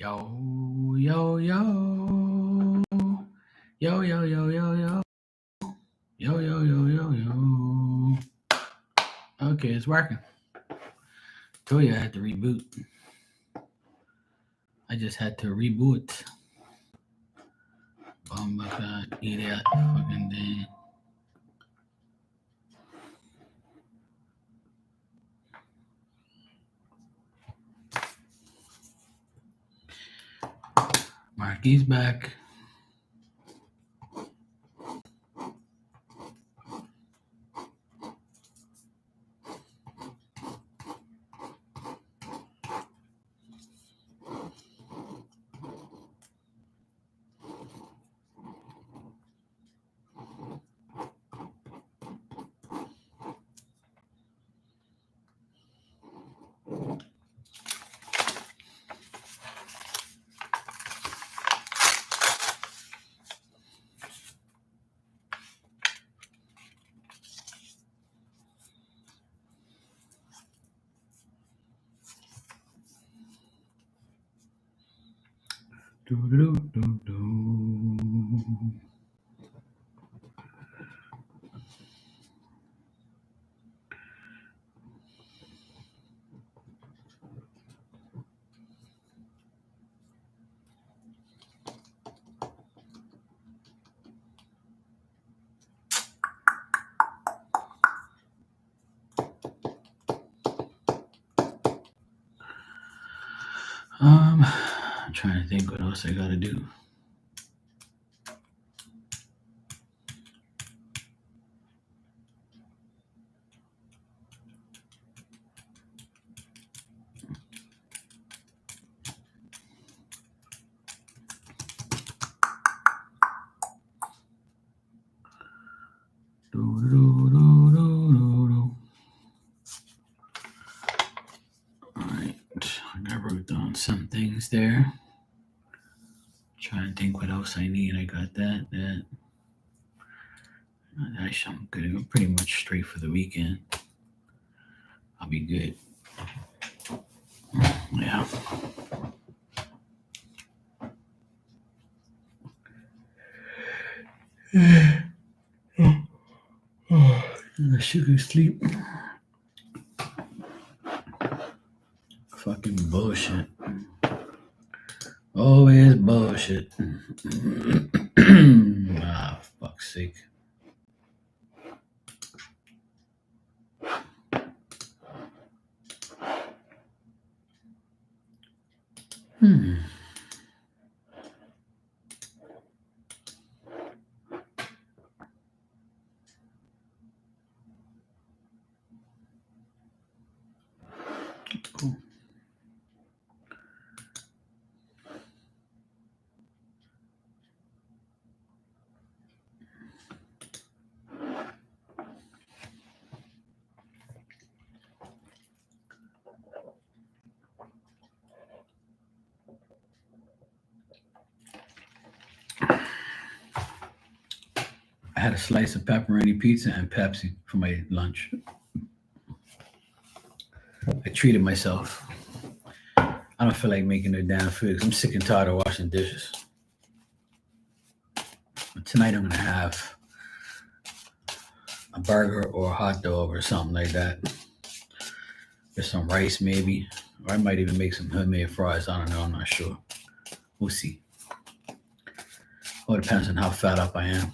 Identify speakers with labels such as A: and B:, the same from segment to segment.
A: Yo, yo, yo. Yo, yo, yo, yo, yo. Yo, yo, yo, yo, yo. Okay, it's working. Told you I had to reboot. I just had to reboot. Bumbucker, idiot, fucking thing. Marky's back. Do-do-do-do. I'm trying to think what else I gotta do. Do-do-do-do-do-do. Alright, I wrote down some things there. Trying to think what else I need. I got that. Actually, I'm good. I'm pretty much straight for the weekend. I'll be good. Yeah. I should go sleep. Fucking bullshit. Always bullshit. Ah, fuck's sake. Cool. I had a slice of pepperoni pizza and Pepsi for my lunch. I treated myself. I don't feel like making no damn food 'cause I'm sick and tired of washing dishes. But tonight I'm gonna have a burger or a hot dog or something like that. There's some rice maybe. Or I might even make some homemade fries. I don't know. I'm not sure. We'll see. All depends on how fat up I am.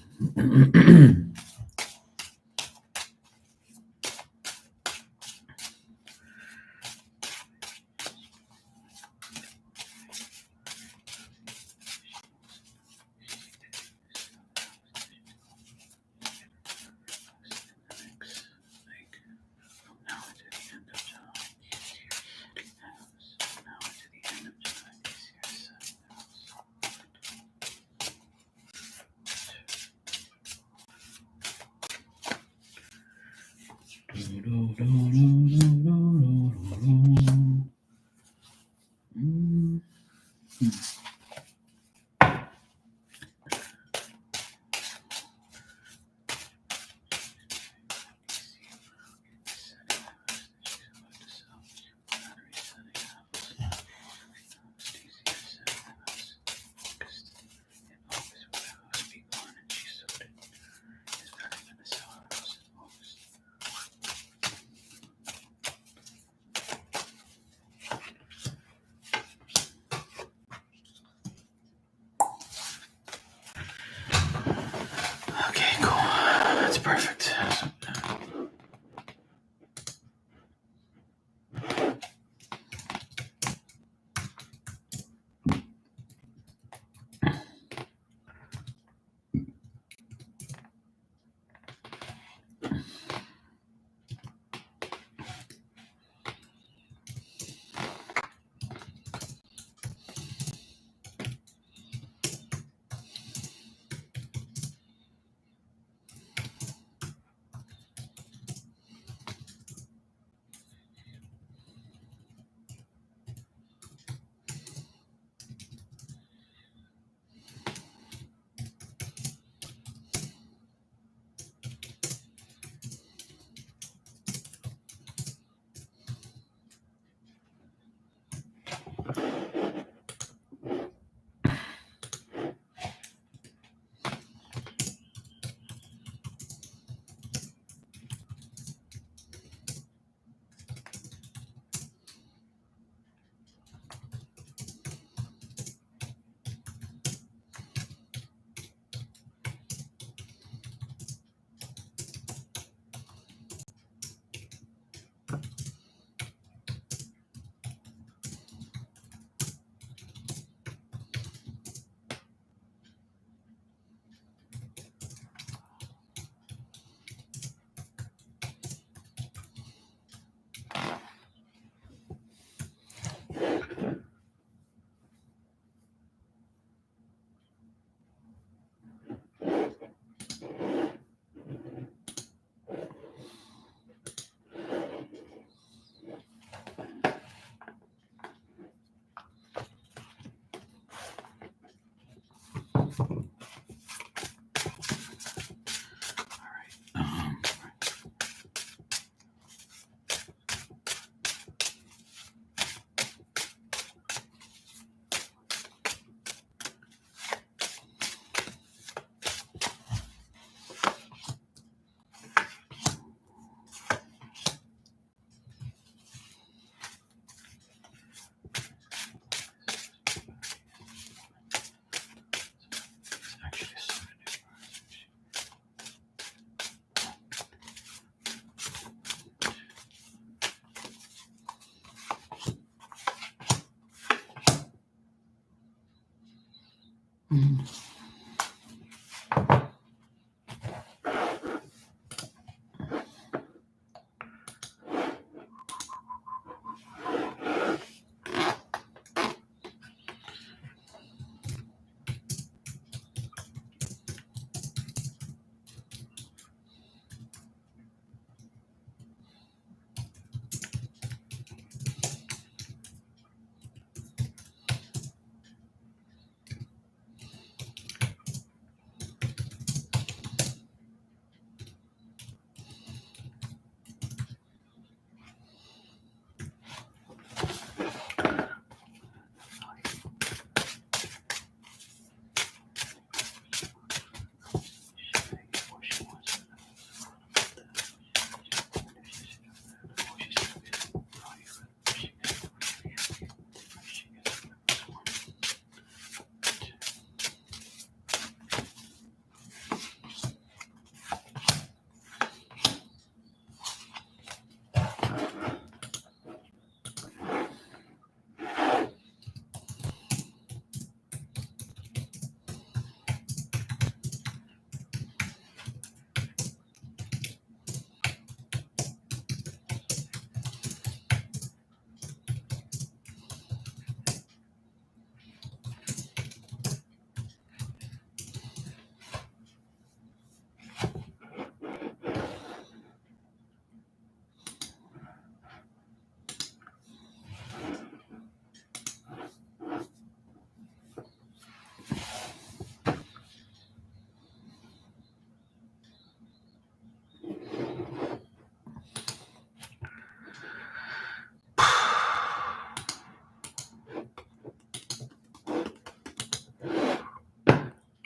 A: Perfect.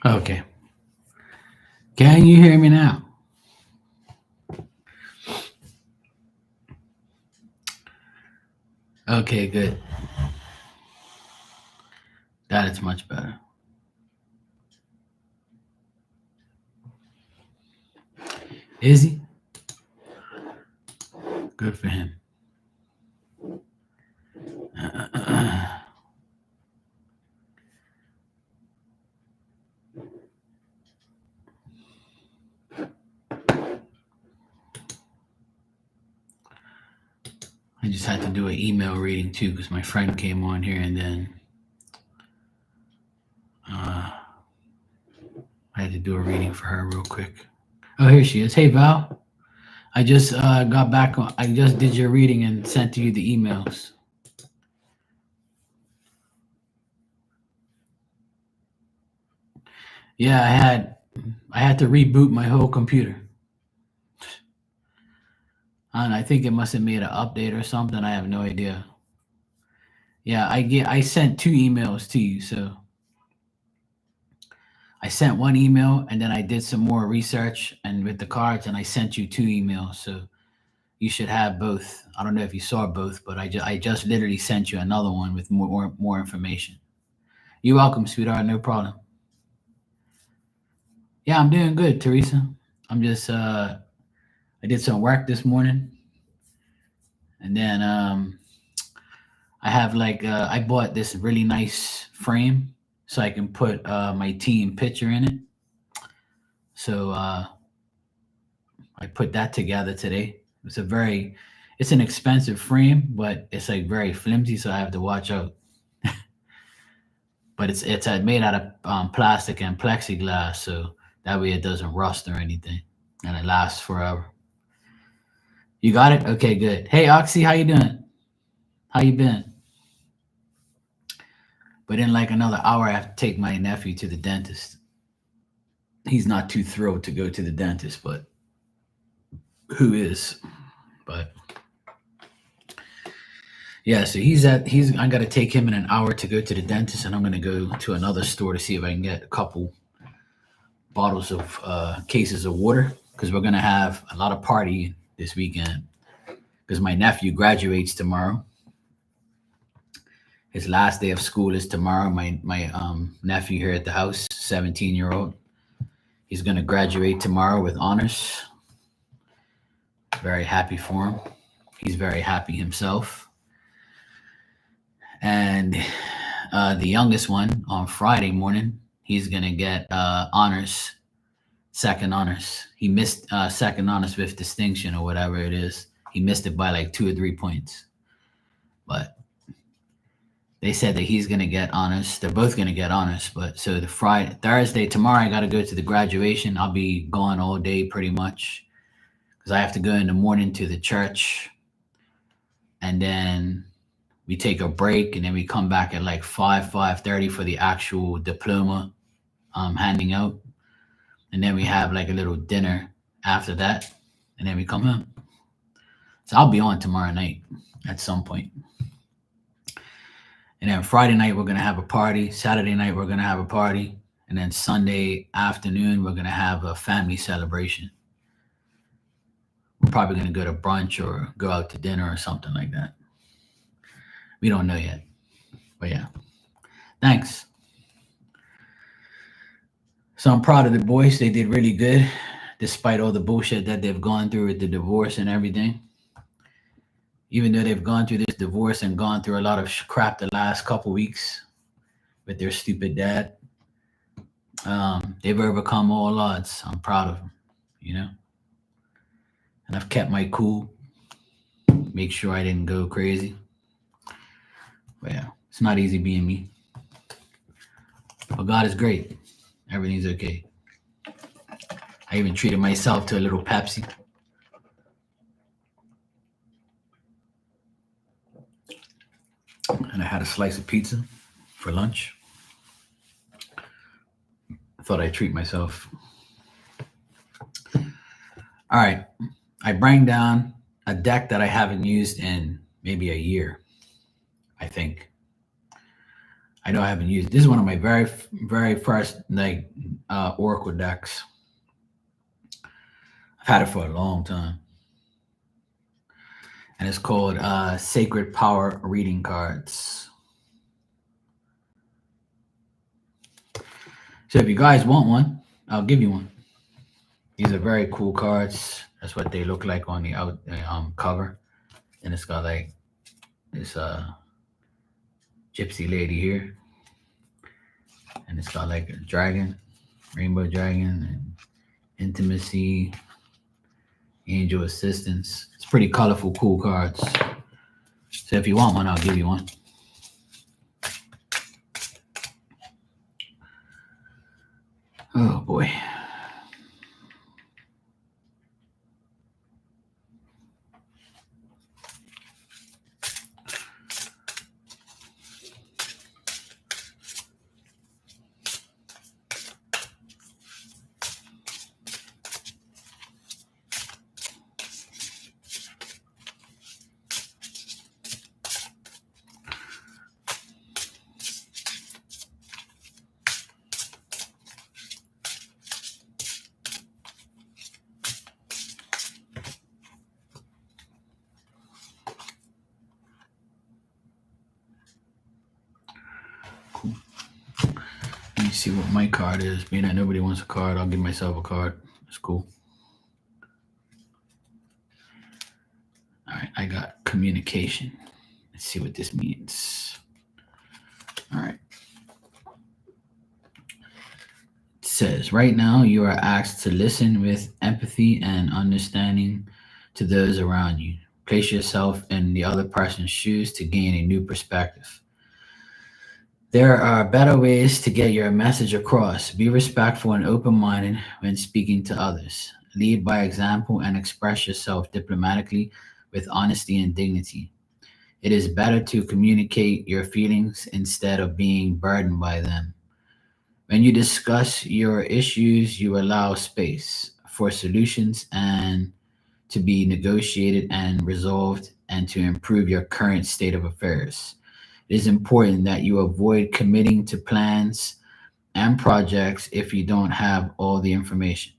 A: Okay. Can you hear me now? Okay, good. That is much better. Is he? Good for him. I just had to do an email reading too because my friend came on here, and then I had to do a reading for her real quick. Oh, here she is. Hey, Val. I just got back on. I just did your reading and sent to you the emails. Yeah, I had to reboot my whole computer. And I think it must have made an update or something. I have no idea. Yeah, I sent two emails to you. So I sent one email and then I did some more research and with the cards and I sent you two emails. So you should have both. I don't know if you saw both, but I just literally sent you another one with more information. You're welcome, sweetheart. No problem. Yeah, I'm doing good, Teresa. I'm just I did some work this morning, and then I have like I bought this really nice frame so I can put my team picture in it. So I put that together today. It's an expensive frame, but it's like very flimsy, so I have to watch out. But it's made out of plastic and plexiglass, so that way it doesn't rust or anything, and it lasts forever. You got it? Okay, good. Hey, Oxy, how you doing? How you been? But in like another hour, I have to take my nephew to the dentist. He's not too thrilled to go to the dentist, but who is? But yeah, so I got to take him in an hour to go to the dentist, and I'm going to go to another store to see if I can get a couple bottles of cases of water because we're going to have a lot of party this weekend because my nephew graduates tomorrow. His last day of school is tomorrow. My nephew here at the house, 17-year-old, he's going to graduate tomorrow with honors. Very happy for him. He's very happy himself. And the youngest one on Friday morning, he's going to get honors, second honors. He missed second honors with distinction or whatever it is. He missed it by like 2 or 3 points. But they said that he's going to get honors. They're both going to get honors. But so Thursday, tomorrow, I got to go to the graduation. I'll be gone all day pretty much because I have to go in the morning to the church. And then we take a break and then we come back at like 5:30 for the actual diploma handing out. And then we have like a little dinner after that. And then we come home. So I'll be on tomorrow night at some point. And then Friday night, we're going to have a party. Saturday night, we're going to have a party. And then Sunday afternoon, we're going to have a family celebration. We're probably going to go to brunch or go out to dinner or something like that. We don't know yet. But yeah. Thanks. So I'm proud of the boys. They did really good despite all the bullshit that they've gone through with the divorce and everything. Even though they've gone through this divorce and gone through a lot of crap the last couple weeks with their stupid dad, they've overcome all odds. I'm proud of them, you know? And I've kept my cool, make sure I didn't go crazy. But yeah, it's not easy being me. But God is great. Everything's okay. I even treated myself to a little Pepsi. And I had a slice of pizza for lunch. I thought I'd treat myself. All right. I bring down a deck that I haven't used in maybe a year, I think. I know I haven't used. This is one of my very, very first like Oracle decks. I've had it for a long time. And it's called Sacred Power Reading Cards. So if you guys want one, I'll give you one. These are very cool cards. That's what they look like on the cover, and it's got like this gypsy lady here, and it's got like a dragon, rainbow dragon, and intimacy, angel assistance. It's pretty colorful, cool cards. So if you want one, I'll give you one. Oh boy. Cool. Let me see what my card is. Being that nobody wants a card, I'll give myself a card. It's cool. All right, I got communication. Let's see what this means. All right. It says, right now you are asked to listen with empathy and understanding to those around you. Place yourself in the other person's shoes to gain a new perspective. There are better ways to get your message across. Be respectful and open minded when speaking to others. Lead by example and express yourself diplomatically with honesty and dignity. It is better to communicate your feelings instead of being burdened by them. When you discuss your issues, you allow space for solutions and to be negotiated and resolved and to improve your current state of affairs. It is important that you avoid committing to plans and projects if you don't have all the information.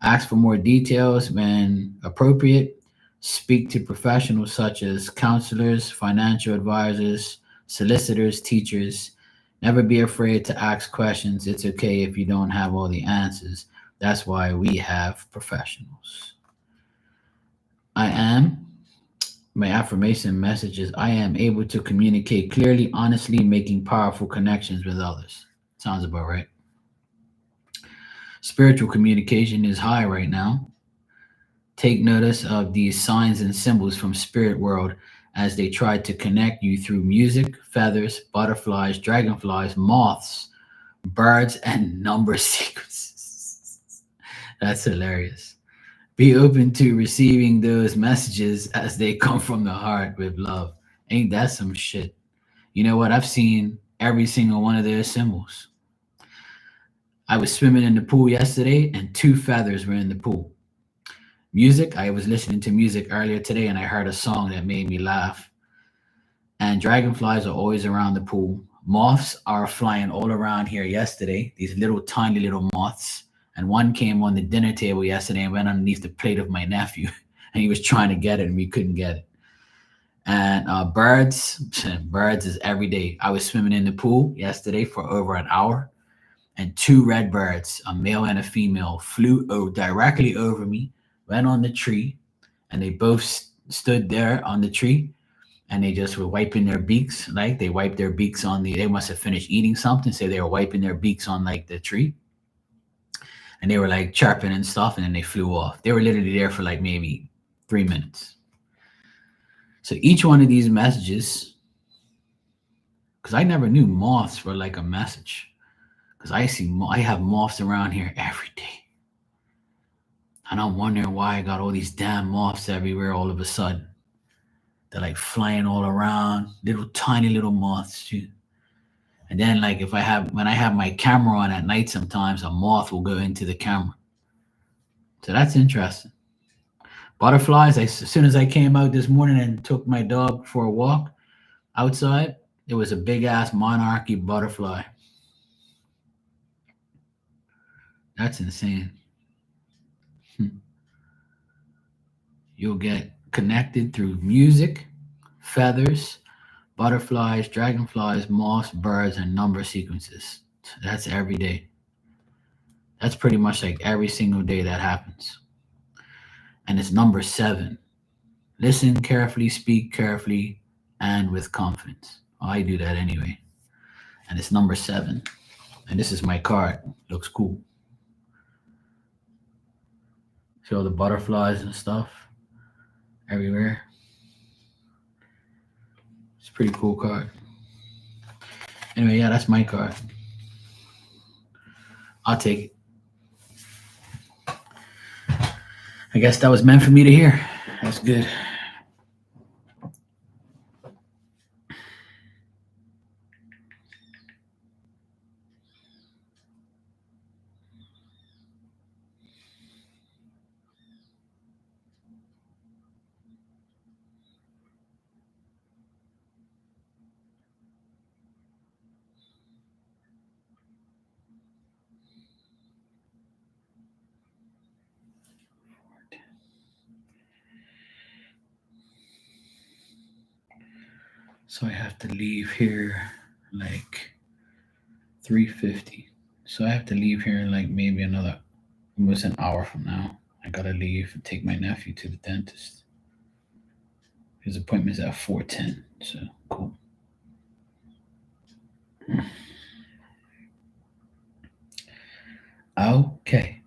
A: Ask for more details when appropriate. Speak to professionals such as counselors, financial advisors, solicitors, teachers. Never be afraid to ask questions. It's okay if you don't have all the answers. That's why we have professionals. I am, my affirmation message is I am able to communicate clearly, honestly, making powerful connections with others. Sounds about right. Spiritual communication is high right now. Take notice of these signs and symbols from spirit world as they try to connect you through music, feathers, butterflies, dragonflies, moths, birds, and number sequences. That's hilarious. Be open to receiving those messages as they come from the heart with love. Ain't that some shit? You know what? I've seen every single one of their symbols. I was swimming in the pool yesterday and two feathers were in the pool. Music, I was listening to music earlier today and I heard a song that made me laugh. And dragonflies are always around the pool. Moths are flying all around here yesterday, these little tiny little moths. And one came on the dinner table yesterday and went underneath the plate of my nephew. And he was trying to get it and we couldn't get it. And birds, birds is every day. I was swimming in the pool yesterday for over an hour, and two red birds, a male and a female, flew directly over me, went on the tree, and they both stood there on the tree, and they just were wiping their beaks. Like they wiped their beaks on they must have finished eating something, so they were wiping their beaks on like the tree, and they were like chirping and stuff, and then they flew off. They were literally there for like maybe 3 minutes. So each one of these messages, because I never knew moths were like a message. Because I have moths around here every day. And I'm wondering why I got all these damn moths everywhere all of a sudden. They're like flying all around, little tiny little moths too. And then like when I have my camera on at night, sometimes a moth will go into the camera. So that's interesting. Butterflies, as soon as I came out this morning and took my dog for a walk outside, there was a big ass monarchy butterfly. That's insane. You'll get connected through music, feathers, butterflies, dragonflies, moths, birds, and number sequences. That's every day. That's pretty much like every single day that happens. And it's number 7. Listen carefully, speak carefully, and with confidence. Oh, I do that anyway. And it's number 7. And this is my card. Looks cool. See all the butterflies and stuff everywhere. It's a pretty cool card. Anyway, yeah, that's my card. I'll take it. I guess that was meant for me to hear. That's good. So I have to leave here like 3:50. So I have to leave here in like maybe another almost an hour from now. I gotta leave and take my nephew to the dentist. His appointment's at 4:10. So cool. Okay.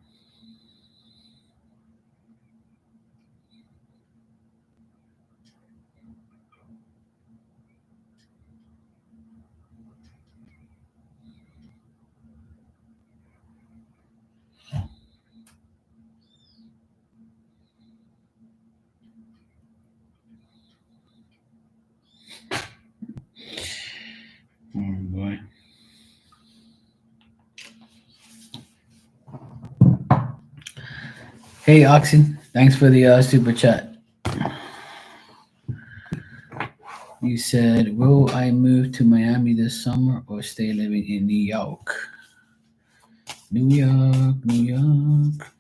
A: Oh boy. Hey Oxy, thanks for the super chat. You said, will I move to Miami this summer or stay living in New York? New York, New York.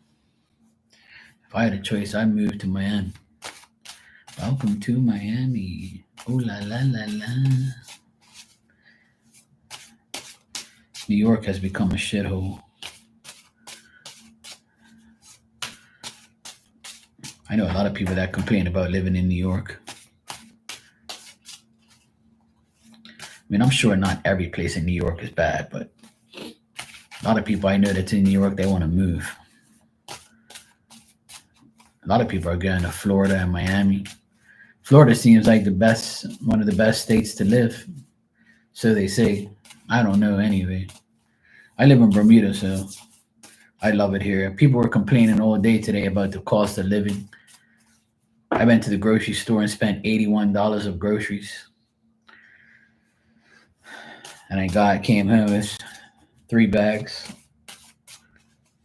A: If I had a choice, I'd move to Miami. Welcome to Miami. Oh la la la la. New York has become a shithole. I know a lot of people that complain about living in New York. I mean, I'm sure not every place in New York is bad, but a lot of people I know that's in New York, they want to move. A lot of people are going to Florida and Miami. Florida seems like one of the best states to live. So they say. I don't know anyway. I live in Bermuda, so I love it here. People were complaining all day today about the cost of living. I went to the grocery store and spent $81 of groceries. And came home with 3 bags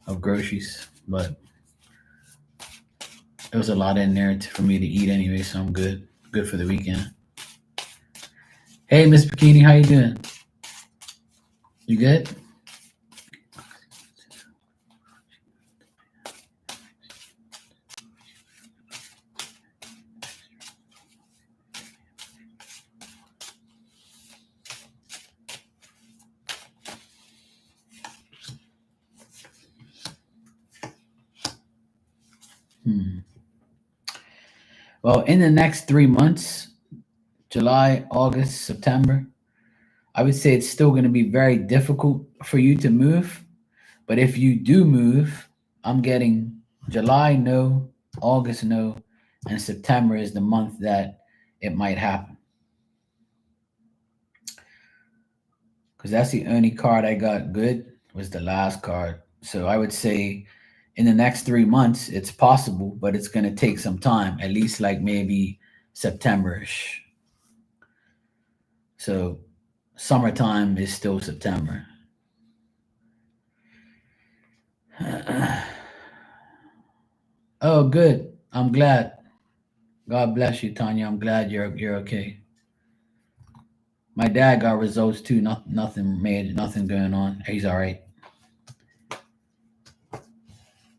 A: of groceries. But there was a lot in there for me to eat anyway, so I'm good. Good for the weekend. Hey, Miss Bikini, how you doing? You good? Well, in the next 3 months, July, August, September, I would say it's still going to be very difficult for you to move. But if you do move, I'm getting July, no, August, no, and September is the month that it might happen. Because that's the only card I got good was the last card. So I would say in the next 3 months, it's possible, but it's going to take some time, at least like maybe September-ish. So summertime is still September. Oh, good. I'm glad. God bless you, Tanya. I'm glad you're okay. My dad got results too. Nothing going on. He's all right.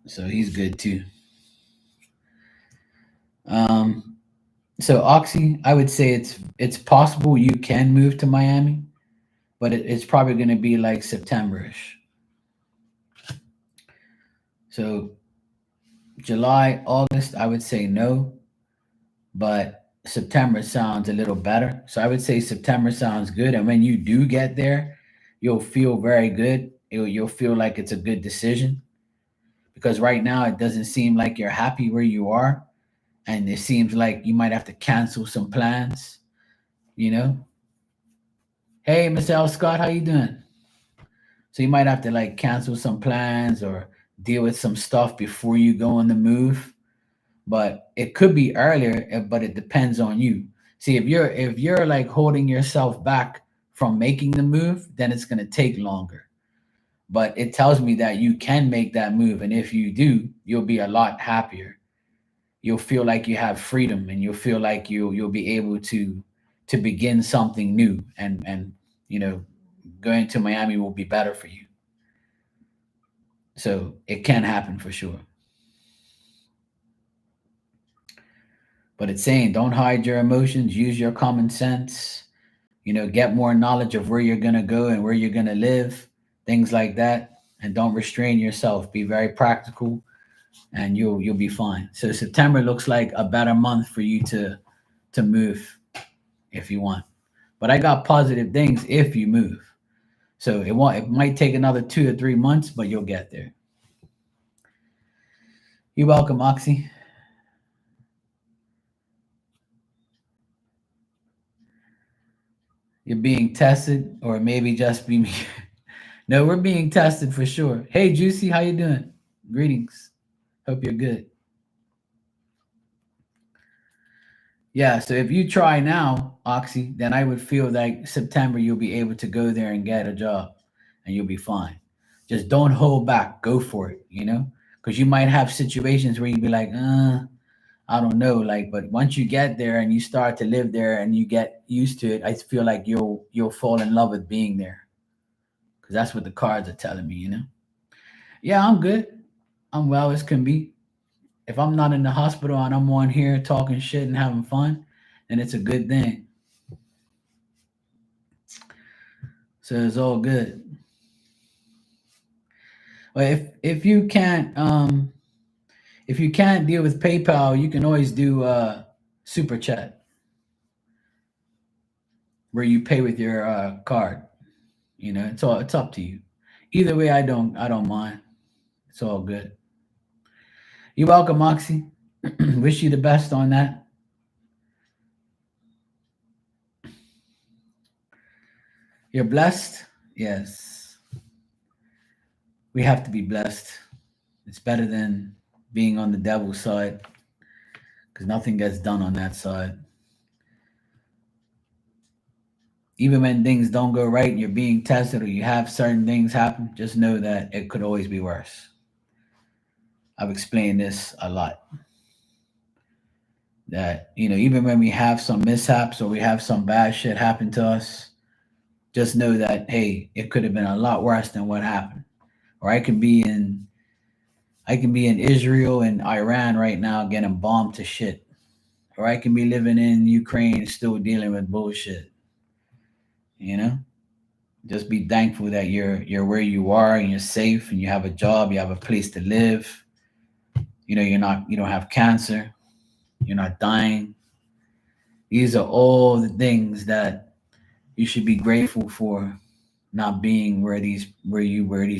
A: So he's good too. So Oxy, I would say it's possible you can move to Miami, but it's probably going to be like September-ish. So July, August, I would say no, but September sounds a little better. So I would say September sounds good. And when you do get there, you'll feel very good. You'll feel like it's a good decision because right now it doesn't seem like you're happy where you are. And it seems like you might have to cancel some plans, you know? Hey, Mr. L. Scott, how you doing? So you might have to like cancel some plans or deal with some stuff before you go on the move. But it could be earlier, but it depends on you. See, if you're like holding yourself back from making the move, then it's going to take longer. But it tells me that you can make that move, and if you do, you'll be a lot happier. You'll feel like you have freedom, and you'll feel like you'll be able to begin something new, and you know, going to Miami will be better for you. So it can happen for sure. But it's saying don't hide your emotions, use your common sense, get more knowledge of where you're going to go and where you're going to live, things like that. And don't restrain yourself. Be very practical and you'll be fine. So September looks like a better month for you to move if you want. But I got positive things if you move. So it might take another 2 or 3 months, but you'll get there. You're welcome, Oxy. You're being tested, or maybe just be me. No, we're being tested for sure. Hey, Juicy, how you doing? Greetings. Hope you're good. Yeah, so if you try now, Oxy, then I would feel like September you'll be able to go there and get a job and you'll be fine. Just don't hold back. Go for it. Because you might have situations where you'd be like, I don't know, like, but once you get there and you start to live there and you get used to it, I feel like you'll fall in love with being there. Because that's what the cards are telling me. Yeah, I'm good. I'm well as can be. If I'm not in the hospital and I'm on here talking shit and having fun, then it's a good thing. So it's all good. But if you can't deal with PayPal, you can always do super chat where you pay with your card. It's up to you. Either way, I don't mind. It's all good. You're welcome, Moxie. Wish you the best on that. You're blessed? Yes. We have to be blessed. It's better than being on the devil's side because nothing gets done on that side. Even when things don't go right and you're being tested or you have certain things happen, just know that it could always be worse. I've explained this a lot. That, even when we have some mishaps or we have some bad shit happen to us, just know that, hey, it could have been a lot worse than what happened. Or I can be in Israel and Iran right now getting bombed to shit. Or I can be living in Ukraine still dealing with bullshit. You know? Just be thankful that you're where you are and you're safe and you have a job, you have a place to live. You don't have cancer, you're not dying. These are all the things that you should be grateful for, not being where these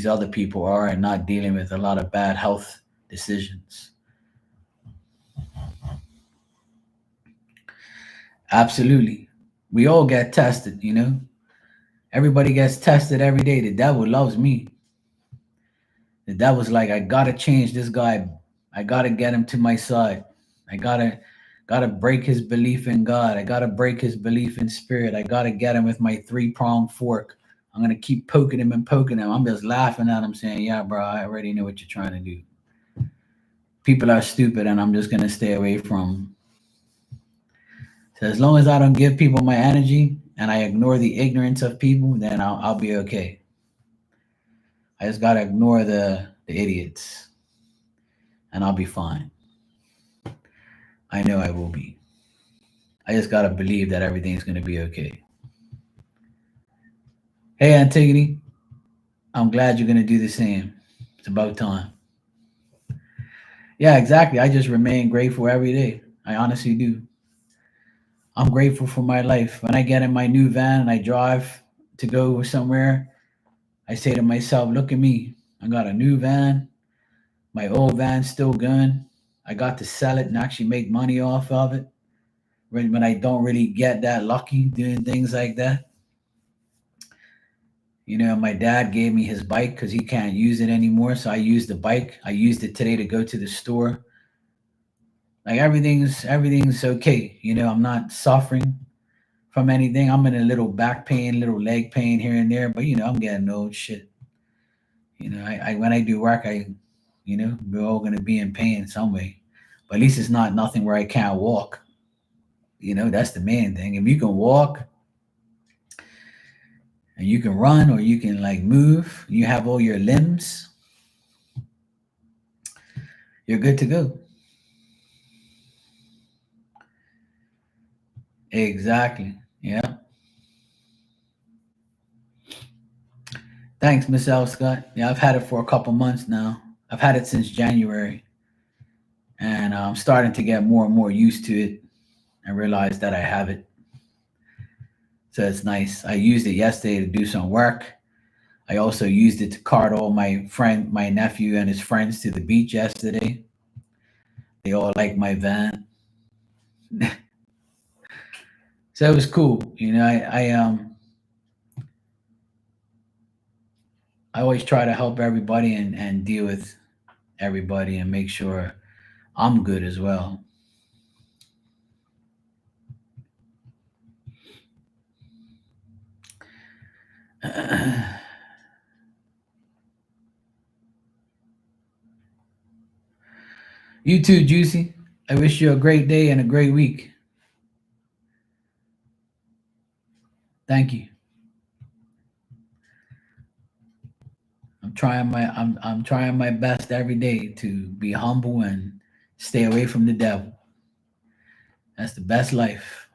A: other people are and not dealing with a lot of bad health decisions. Absolutely. We all get tested. Everybody gets tested every day. The devil loves me. The devil's like, I gotta change this guy. I gotta get him to my side. I gotta break his belief in God. I gotta break his belief in spirit. I gotta get him with my 3-pronged fork. I'm gonna keep poking him and poking him. I'm just laughing at him saying, yeah, bro, I already know what you're trying to do. People are stupid and I'm just gonna stay away from 'em. So as long as I don't give people my energy and I ignore the ignorance of people, then I'll be okay. I just gotta ignore the idiots and I'll be fine. I know I will be. I just gotta believe that everything's gonna be okay. Hey Antigone, I'm glad you're gonna do the same. It's about time. Yeah, exactly. I just remain grateful every day. I honestly do. I'm grateful for my life. When I get in my new van and I drive to go somewhere, I say to myself, look at me. I got a new van. My old van's still going. I got to sell it and actually make money off of it. When I don't really get that lucky doing things like that. My dad gave me his bike because he can't use it anymore. So I used the bike. I used it today to go to the store. Like everything's okay. I'm not suffering from anything. I'm in a little back pain, little leg pain here and there, but I'm getting old shit. I when I do work, we're all gonna be in pain some way. But at least it's not nothing where I can't walk. That's the main thing. If you can walk and you can run or you can like move, you have all your limbs, you're good to go. Exactly. Yeah. Thanks, Miss L. Scott. Yeah, I've had it for a couple months now. I've had it since January, and I'm starting to get more and more used to it and realize that I have it. So it's nice. I used it yesterday to do some work. I also used it to cart all my nephew and his friends to the beach yesterday. They all like my van, so it was cool. I always try to help everybody and deal with everybody and make sure I'm good as well. You too, Juicy. I wish you a great day and a great week. Thank you. I'm trying my best every day to be humble and stay away from the devil. That's the best life.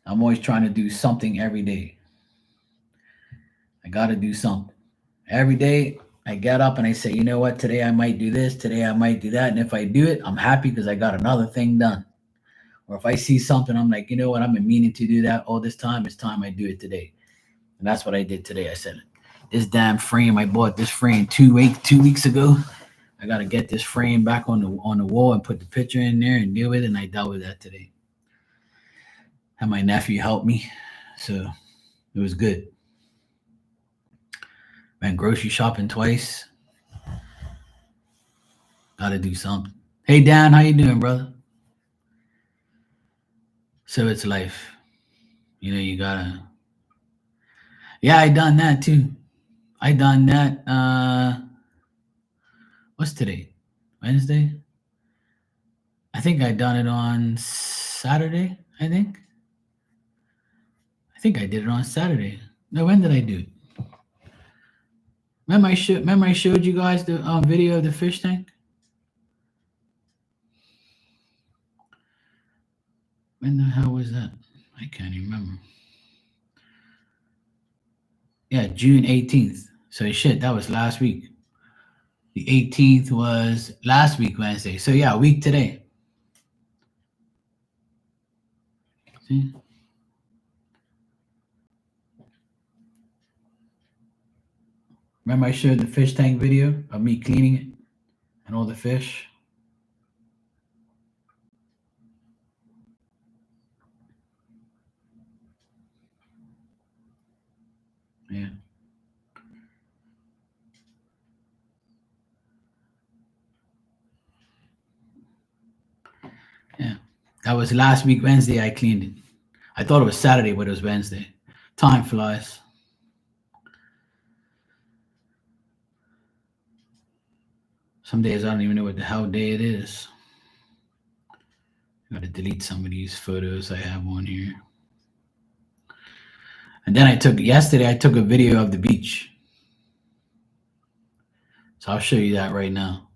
A: I'm always trying to do something every day. I got to do something. Every day I get up and I say, you know what, today I might do this, today I might do that. And if I do it, I'm happy because I got another thing done. Or if I see something, I'm like, you know what, I've been meaning to do that all this time. It's time I do it today. And that's what I did today. I said, this damn frame, I bought this frame 2 weeks ago. I gotta get this frame back on the wall and put the picture in there and deal with it. And I dealt with that today. Had my nephew help me. So it was good. Went grocery shopping twice. Gotta do something. Hey Dan, how you doing, brother? So it's life. You gotta. Yeah, I done that too. I done that. What's today? Wednesday. I think I done it on Saturday. I think I did it on Saturday. No, when did I do it? Remember I showed you guys the video of the fish tank. When the hell was that? I can't even remember. Yeah, June 18th. So shit, that was last week. The 18th was last week Wednesday. So yeah, a week today. See? Remember I showed the fish tank video of me cleaning it and all the fish. Yeah, yeah. That was last week Wednesday. I cleaned it. I thought it was Saturday, but it was Wednesday. Time flies. Some days I don't even know what the hell day it is. I gotta delete some of these photos I have on here. And then yesterday I took a video of the beach. So I'll show you that right now.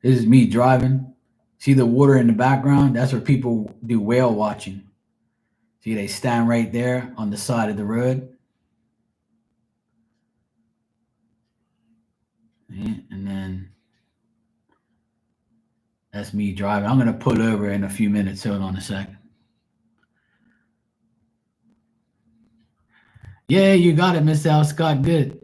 A: This is me driving. See the water in the background? That's where people do whale watching. See, they stand right there on the side of the road. And then that's me driving. I'm going to pull over in a few minutes. Hold on a second. Yeah, you got it, Miss Al Scott. Good.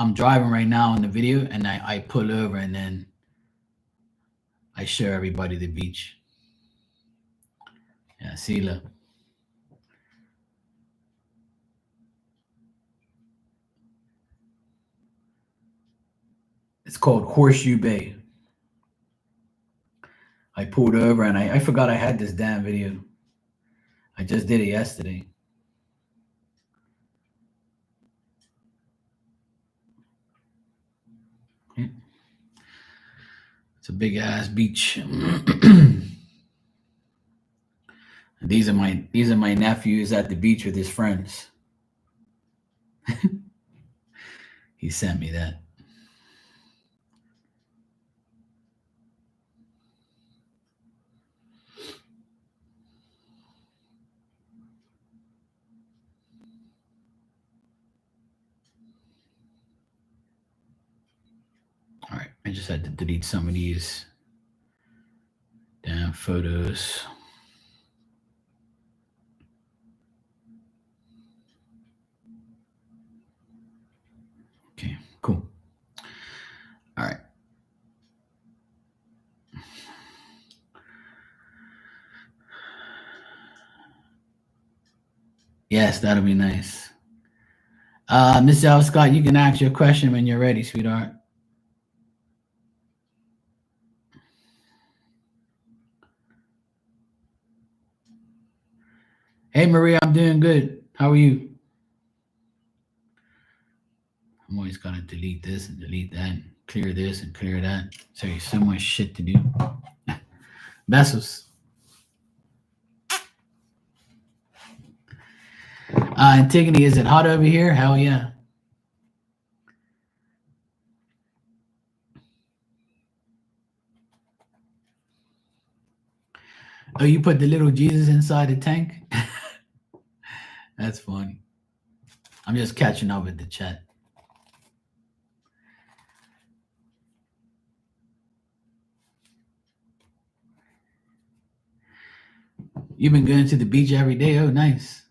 A: I'm driving right now in the video, and I pull over, and then I show everybody the beach. Yeah, see, look. It's called Horseshoe Bay. I pulled over, and I forgot I had this damn video. I just did it yesterday. It's a big ass beach. These are my nephews at the beach with his friends. He sent me that. All right, I just had to delete some of these damn photos. Okay, cool. All right. Yes, that'll be nice. Miss Al Scott, you can ask your question when you're ready, sweetheart. Hey, Maria, I'm doing good. How are you? I'm always gonna delete this and delete that, and clear this and clear that. So there's so much shit to do. Besos. Antigone, is it hot over here? Hell yeah. Oh, you put the little Jesus inside the tank? That's funny. I'm just catching up with the chat. You've been going to the beach every day? Oh, nice.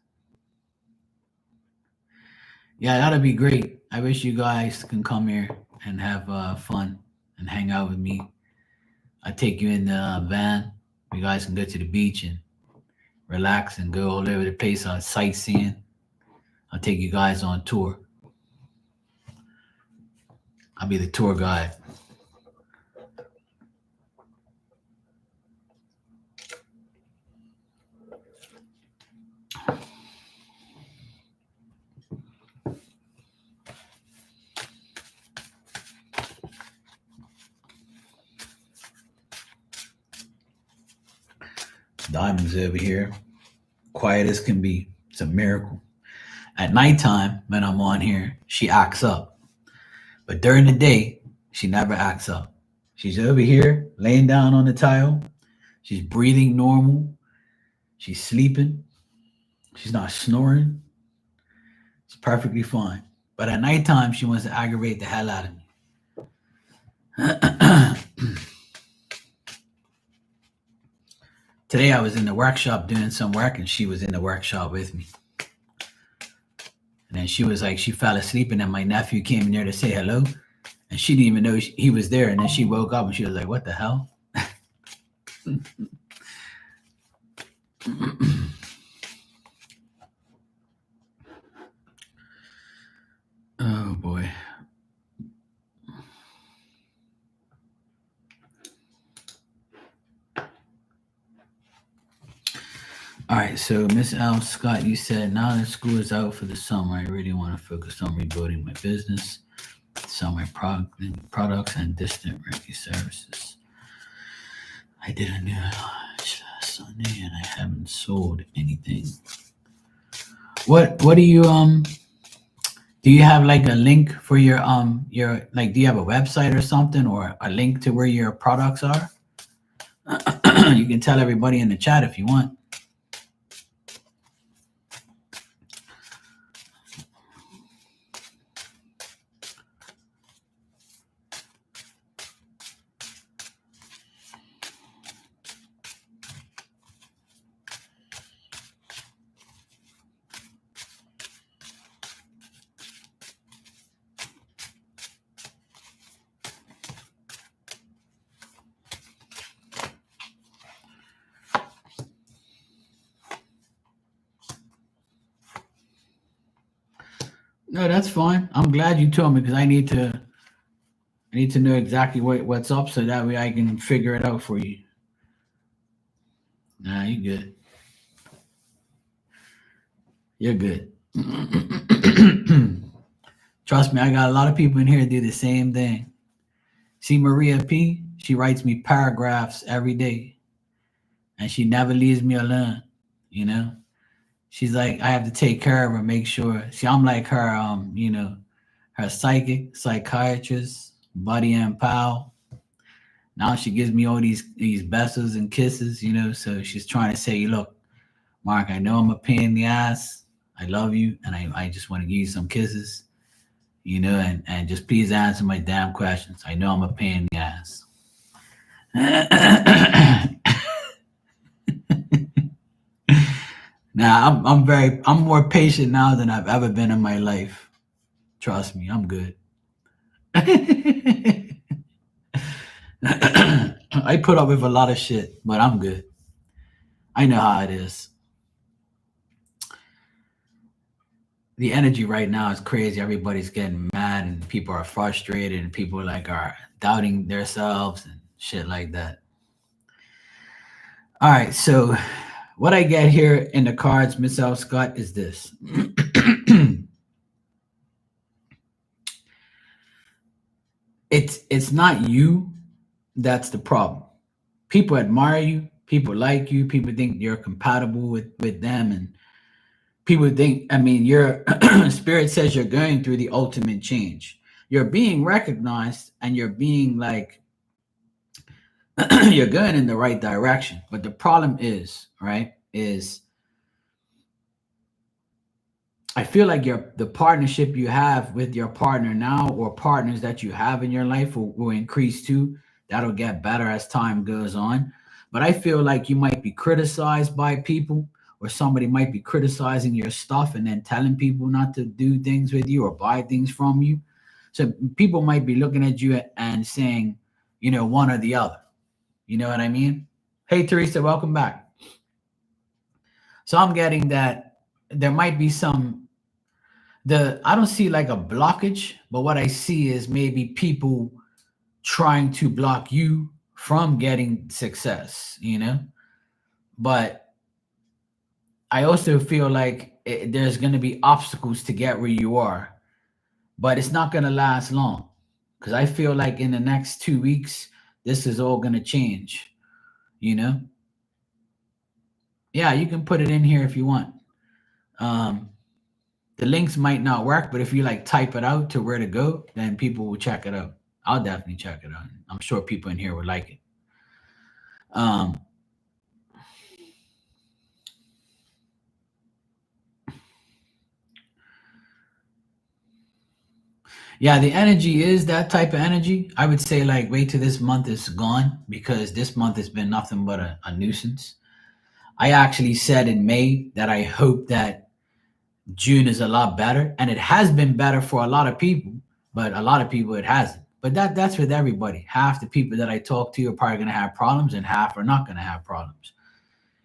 A: Yeah, that'll be great. I wish you guys can come here and have fun and hang out with me. I take you in the van. You guys can go to the beach and relax and go all over the place on sightseeing. I'll take you guys on tour. I'll be the tour guide. Diamond's over here, quiet as can be. It's a miracle. At nighttime, when I'm on here, she acts up. But during the day, she never acts up. She's over here, laying down on the tile. She's breathing normal. She's sleeping. She's not snoring. It's perfectly fine. But at nighttime, she wants to aggravate the hell out of me. Today I was in the workshop doing some work, and she was in the workshop with me. And then she was like, she fell asleep, and then my nephew came in there to say hello, and she didn't even know he was there. And then she woke up, and she was like, "What the hell?" Oh boy. All right, so Miss Al Scott, you said now that school is out for the summer, I really want to focus on rebuilding my business, sell my products and distant Reiki services. I did a new launch last Sunday and I haven't sold anything. What do you Do you have like a link for your like do you have a website or something or a link to where your products are? You can tell everybody in the chat if you want. No, that's fine. I'm glad you told me because I need to know exactly what's up so that way I can figure it out for you. Nah, you good. You're good. Trust me, I got a lot of people in here that do the same thing. See Maria P, she writes me paragraphs every day and she never leaves me alone, you know? She's like, I have to take care of her, make sure. See, I'm like her, her psychiatrist, Buddy and pal. Now she gives me all these besos and kisses, So she's trying to say, look, Mark, I know I'm a pain in the ass. I love you, and I just want to give you some kisses, and just please answer my damn questions. I know I'm a pain in the ass. Now I'm more patient now than I've ever been in my life. Trust me, I'm good. I put up with a lot of shit, but I'm good. I know how it is. The energy right now is crazy. Everybody's getting mad and people are frustrated and people like are doubting themselves and shit like that. All right, so what I get here in the cards, Miss L. Scott, is this. It's not you that's the problem. People admire you, people like you, people think you're compatible with them, and people think, I mean, your spirit says you're going through the ultimate change. You're being recognized and you're being like you're going in the right direction. But the problem is, right, is I feel like the partnership you have with your partner now or partners that you have in your life will increase too. That'll get better as time goes on. But I feel like you might be criticized by people or somebody might be criticizing your stuff and then telling people not to do things with you or buy things from you. So people might be looking at you and saying, one or the other. You know what I mean? Hey, Teresa, welcome back. So I'm getting that there might be I don't see like a blockage, but what I see is maybe people trying to block you from getting success, But I also feel like there's going to be obstacles to get where you are, but it's not going to last long because I feel like in the next 2 weeks, this is all going to change, you know? Yeah, you can put it in here if you want. Um, the links might not work, but if you like type it out to where to go, then people will check it out. I'll definitely check it out. I'm sure people in here would like it. Um, yeah, the energy is that type of energy. I would say like wait till this month is gone because this month has been nothing but a nuisance. I actually said in May that I hope that June is a lot better, and it has been better for a lot of people, but a lot of people it hasn't. But that's with everybody. Half the people that I talk to are probably going to have problems, and half are not going to have problems.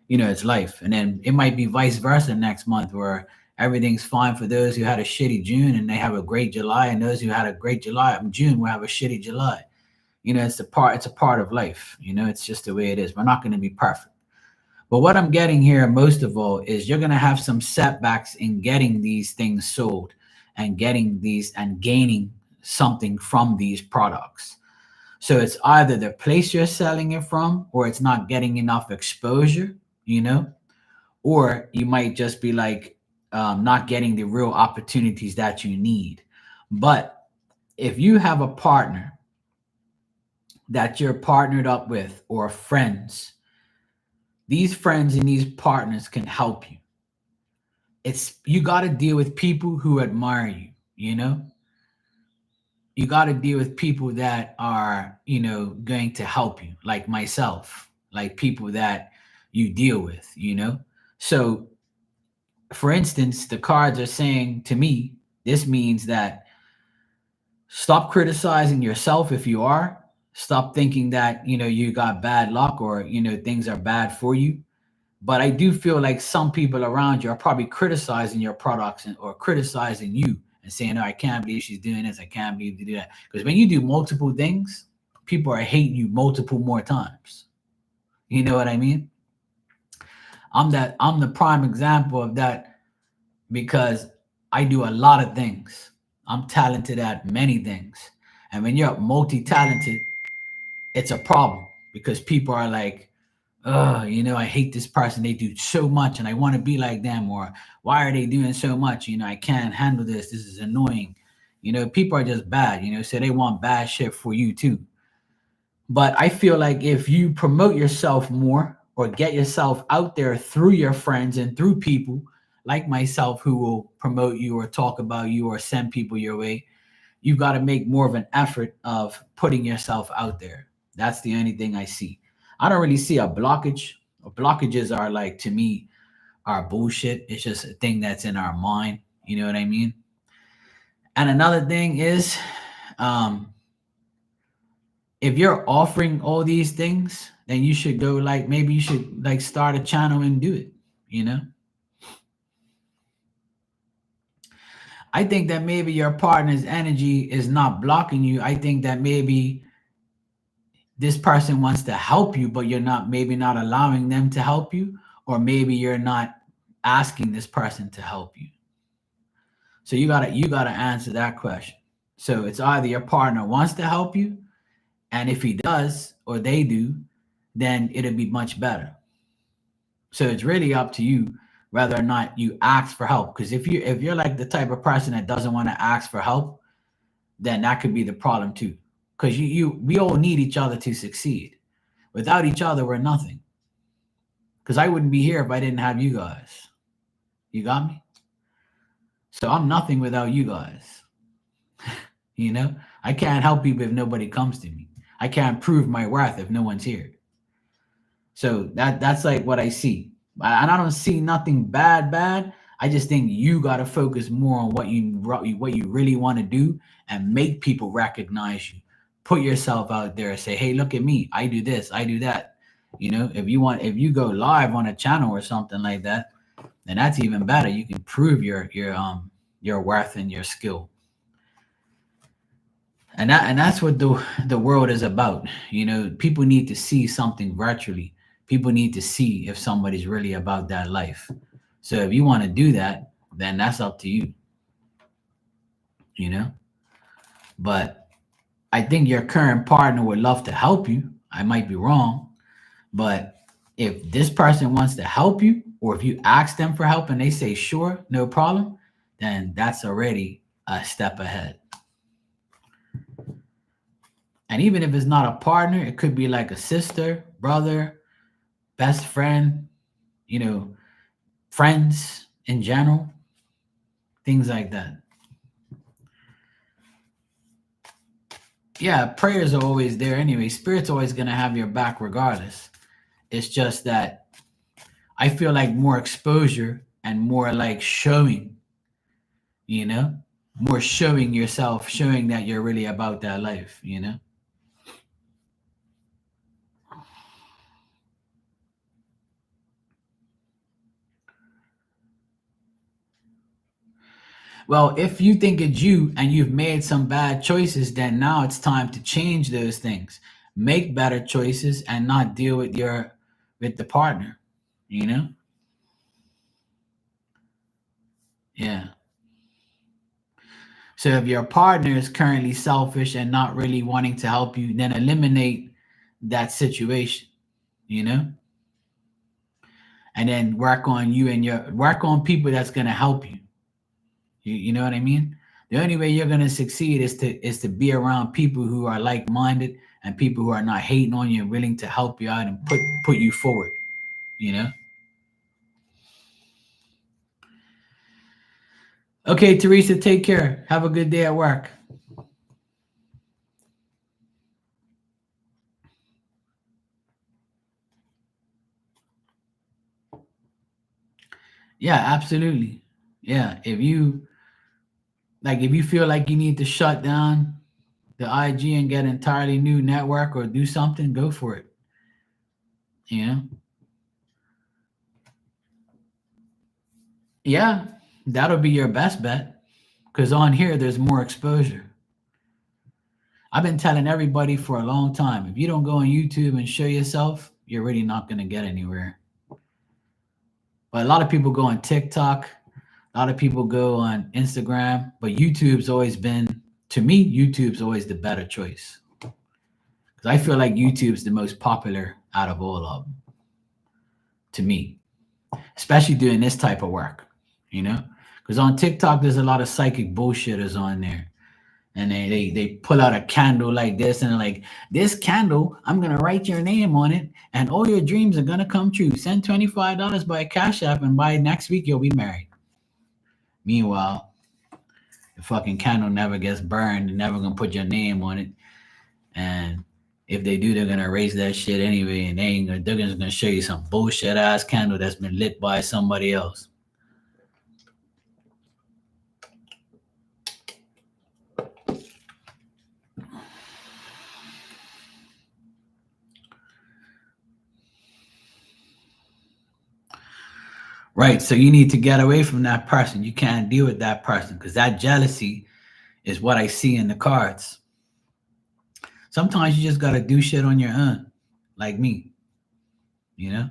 A: It's life. And then it might be vice versa next month, where everything's fine for those who had a shitty June and they have a great July, and those who had a great June will have a shitty July. It's a part of life. It's just the way it is. We're not going to be perfect. But what I'm getting here most of all is you're going to have some setbacks in getting these things sold and getting these and gaining something from these products. So it's either the place you're selling it from or it's not getting enough exposure, or you might just be like not getting the real opportunities that you need. But if you have a partner that you're partnered up with or friends, these friends and these partners can help you. It's you got to deal with people who admire you, you know? You got to deal with people that are, going to help you, like myself, like people that you deal with, you know? So, for instance, the cards are saying to me, this means that stop criticizing yourself if you are. Stop thinking that, you got bad luck or, things are bad for you. But I do feel like some people around you are probably criticizing your products or criticizing you and saying, "Oh, I can't believe she's doing this. I can't believe they do that." Because when you do multiple things, people are hating you multiple more times. You know what I mean? I'm the prime example of that because I do a lot of things. I'm talented at many things. And when you're multi-talented, it's a problem because people are like, "Oh, I hate this person. They do so much and I want to be like them." Or why are they doing so much? I can't handle this. This is annoying. People are just bad, so they want bad shit for you too. But I feel like if you promote yourself more or get yourself out there through your friends and through people like myself who will promote you or talk about you or send people your way, you've got to make more of an effort of putting yourself out there. That's the only thing I see. I don't really see a blockage. Blockages are like to me are bullshit. It's just a thing that's in our mind. You know what I mean? And another thing is, um, if you're offering all these things, then you should go like maybe you should like start a channel and do it. You know, I think that maybe your partner's energy is not blocking you. I think that maybe this person wants to help you, but you're not maybe not allowing them to help you, or maybe you're not asking this person to help you. So you gotta answer that question. So it's either your partner wants to help you, and if he does or they do, then it'll be much better. So it's really up to you whether or not you ask for help. Because if you're like the type of person that doesn't want to ask for help, then that could be the problem too. Because we all need each other to succeed. Without each other, we're nothing. Because I wouldn't be here if I didn't have you guys. You got me? So I'm nothing without you guys. You know, I can't help people if nobody comes to me. I can't prove my worth if no one's here. So that's like what I see, and I don't see nothing bad. I just think you got to focus more on what you really want to do and make people recognize you. Put yourself out there and say, "Hey, look at me. I do this. I do that." If you go live on a channel or something like that, then that's even better. You can prove your worth and your skill. And that's what the world is about. People need to see something virtually. People need to see if somebody's really about that life. So if you want to do that, then that's up to you. you know but I think your current partner would love to help you. I might be wrong, but if this person wants to help you, or if you ask them for help and they say sure, no problem, then that's already a step ahead. And even if it's not a partner, it could be like a sister, brother, best friend, you know, friends in general, things like that. Yeah, prayers are always there anyway. Spirit's always going to have your back regardless. It's just that I feel like more exposure and more like showing, you know, more showing yourself, showing that you're really about that life. Well, if you think it's you and you've made some bad choices, then now it's time to change those things. Make better choices and not deal with the partner, you know? Yeah. So if your partner is currently selfish and not really wanting to help you, then eliminate that situation, you know? and then work on you and work on people that's going to help you. You know what I mean? The only way you're going to succeed is to be around people who are like-minded and people who are not hating on you and willing to help you out and put you forward, you know? Okay, Teresa, take care. Have a good day at work. Yeah, absolutely. Yeah, if you feel like you need to shut down the IG and get entirely new network or do something, go for it. You know? Yeah, that'll be your best bet because on here there's more exposure. I've been telling everybody for a long time, if you don't go on YouTube and show yourself, you're really not going to get anywhere. But a lot of people go on TikTok, a lot of people go on Instagram, but YouTube's always been, to me, YouTube's always the better choice. Because I feel like YouTube's the most popular out of all of them, to me, especially doing this type of work, you know? Because on TikTok, there's a lot of psychic bullshitters on there. And they pull out a candle like this and they're like, this candle, I'm gonna write your name on it, and all your dreams are gonna come true. Send $25 by Cash App, and by next week you'll be married. Meanwhile, the fucking candle never gets burned. They're never gonna put your name on it. And if they do, they're gonna erase that shit anyway, and they're just gonna show you some bullshit ass candle that's been lit by somebody else. Right. So you need to get away from that person. You can't deal with that person because that jealousy is what I see in the cards. Sometimes you just got to do shit on your own, like me, you know?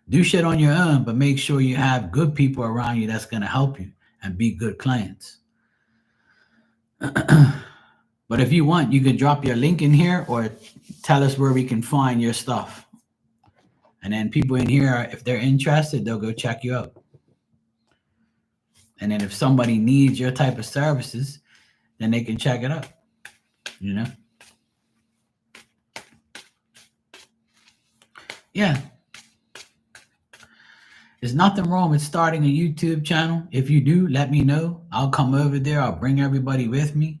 A: Do shit on your own, but make sure you have good people around you that's going to help you and be good clients. But if you want, you can drop your link in here or tell us where we can find your stuff. And then people in here, if they're interested, they'll go check you out. And then if somebody needs your type of services, then they can check it out, you know? Yeah. There's nothing wrong with starting a YouTube channel. If you do, let me know. I'll come over there. I'll bring everybody with me.